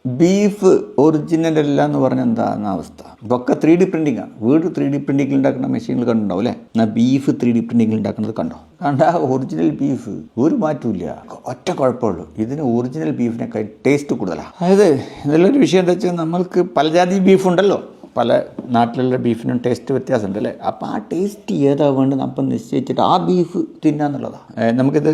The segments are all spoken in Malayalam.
ബീഫ് ഒറിജിനൽ അല്ല എന്ന് പറഞ്ഞാൽ എന്താണ് അവസ്ഥ? ഇതൊക്കെ 3D പ്രിൻറ്റിങ്ങാണ്. വീട് 3D പ്രിൻറ്റിങ്ങിൽ ഉണ്ടാക്കുന്ന മെഷീനിൽ കണ്ടിട്ടുണ്ടാവും അല്ലേ? എന്നാൽ ബീഫ് 3D പ്രിൻറ്റിങ്ങിൽ ഉണ്ടാക്കുന്നത് കണ്ട ഒറിജിനൽ ബീഫ് ഒരു മാറ്റമില്ല. ഒറ്റ കുഴപ്പമുള്ളൂ, ഇതിന് ഒറിജിനൽ ബീഫിനൊക്കെ ടേസ്റ്റ് കൂടുതലാണ്. അതായത് ഇതിലൊരു വിഷയം എന്താ വെച്ചാൽ, നമ്മൾക്ക് പല ജാതി ബീഫ് ഉണ്ടല്ലോ, പല നാട്ടിലുള്ള ബീഫിനും ടേസ്റ്റ് വ്യത്യാസമുണ്ട് അല്ലേ? അപ്പോൾ ആ ടേസ്റ്റ് ഏതാ വേണ്ടത് അപ്പം നിശ്ചയിച്ചിട്ട് ആ ബീഫ് തിന്നാന്നുള്ളതാണ്. നമുക്കിത്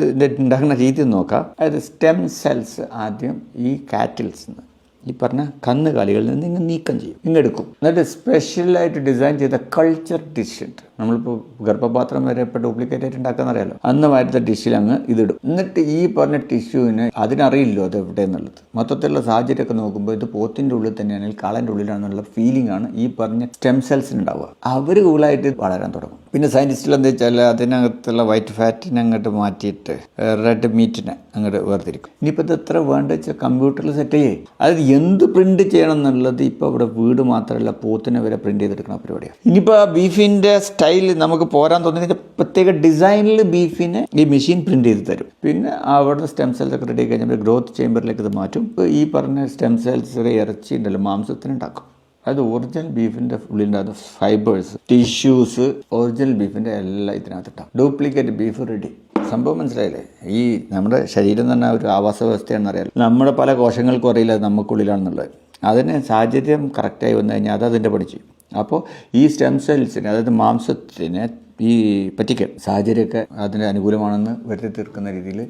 ഉണ്ടാക്കുന്ന രീതി നോക്കാം. അതായത് സ്റ്റെം സെൽസ് ആദ്യം ഈ കാറ്റിൽസ് ഈ പറഞ്ഞ കന്നുകാലികളിൽ നിന്ന് ഇങ്ങ് നീക്കം ചെയ്യും, ഇങ്ങെടുക്കും. എന്നിട്ട് സ്പെഷ്യലായിട്ട് ഡിസൈൻ ചെയ്ത കൾച്ചർ ഡിഷ് ഉണ്ട്. നമ്മളിപ്പോൾ ഗർഭപാത്രം വരെ ഇപ്പോൾ ഡ്യൂപ്ലിക്കേറ്റ് ആയിട്ട് ഉണ്ടാക്കാന്ന് അറിയാലോ, അന്ന് വരുന്ന ഡിഷിൽ അങ്ങ് ഇതിടും. എന്നിട്ട് ഈ പറഞ്ഞ ടിഷ്യൂവിന് അതിനറിയില്ലോ അത് എവിടെയെന്നുള്ളത്. മൊത്തത്തിലുള്ള സാഹചര്യമൊക്കെ നോക്കുമ്പോൾ ഇത് പോത്തിൻ്റെ ഉള്ളിൽ തന്നെയാണെങ്കിൽ കാളൻ്റെ ഉള്ളിലാണെന്നുള്ള ഫീലിംഗ് ആണ് ഈ പറഞ്ഞ സ്റ്റെം സെൽസിന് ഉണ്ടാവുക. അവർ കൂളായിട്ട് വളരാൻ തുടങ്ങും. പിന്നെ സയൻറ്റിസ്റ്റിൽ എന്താ വെച്ചാൽ അതിനകത്തുള്ള വൈറ്റ് ഫാറ്റിനെ അങ്ങോട്ട് മാറ്റിയിട്ട് റെഡ് മീറ്റിനെ അങ്ങോട്ട് വേർതിരിക്കും. ഇനിയിപ്പോൾ ഇത് എത്ര വേണ്ട വെച്ചാൽ കമ്പ്യൂട്ടറിൽ സെറ്റ് ചെയ്യേ. അത് എന്ത് പ്രിന്റ് ചെയ്യണം എന്നുള്ളത് ഇപ്പോൾ ഇവിടെ വീട് മാത്രമല്ല പോത്തിനെ വരെ പ്രിന്റ് ചെയ്തെടുക്കുന്ന പരിപാടിയാണ്. ഇനിയിപ്പോൾ ആ ബീഫിൻ്റെ സ്റ്റൈൽ നമുക്ക് പോരാൻ തോന്നുന്ന പ്രത്യേക ഡിസൈനിൽ ബീഫിനെ ഈ മെഷീൻ പ്രിന്റ് ചെയ്ത് തരും. പിന്നെ അവിടെ സ്റ്റെം സെൽസ് ഒക്കെ റെഡി കഴിഞ്ഞാൽ ഗ്രോത്ത് ചേമ്പറിലേക്ക് ഇത് മാറ്റും. ഈ പറഞ്ഞ സ്റ്റെം സെൽസ് ഇറച്ചി ഉണ്ടല്ലോ മാംസത്തിനുണ്ടാക്കും. അത് ഒറിജിനൽ ബീഫിൻ്റെ ഉള്ളിലുണ്ടാകുന്ന ഫൈബേഴ്സ്, ടിഷ്യൂസ് ഒറിജിനൽ ബീഫിൻ്റെ എല്ലാം ഇതിനകത്തിട്ടാണ്. Duplicate beef ready. സംഭവം മനസ്സിലായില്ലേ? ഈ നമ്മുടെ ശരീരം തന്നെ ഒരു ആവാസ വ്യവസ്ഥയാണെന്ന് അറിയാലോ. നമ്മുടെ പല കോശങ്ങൾക്കും അറിയില്ല അത് നമുക്കുള്ളിലാണെന്നുള്ളത്. അതിന് സാഹചര്യം കറക്റ്റായി വന്നു കഴിഞ്ഞാൽ അത് അതിൻ്റെ പഠിച്ചു. അപ്പോൾ ഈ സ്റ്റെം സെൽസിന്, അതായത് മാംസത്തിനെ ഈ പറ്റിക്കൽ സാഹചര്യമൊക്കെ അതിന് അനുകൂലമാണെന്ന് വരുത്തി തീർക്കുന്ന രീതിയിൽ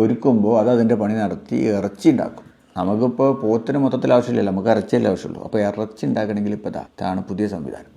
ഒരുക്കുമ്പോൾ അത് അതിൻ്റെ പണി നടത്തി ഇറച്ചി ഉണ്ടാക്കും. നമുക്കിപ്പോൾ പോത്തിന് മൊത്തത്തിൽ ആവശ്യമില്ലല്ലോ, നമുക്ക് ഇറച്ചിയല്ലേ ആവശ്യമുള്ളൂ. അപ്പോൾ ഇറച്ചി ഉണ്ടാക്കണമെങ്കിൽ ഇപ്പോൾ ഇതാണ് പുതിയ സംവിധാനം.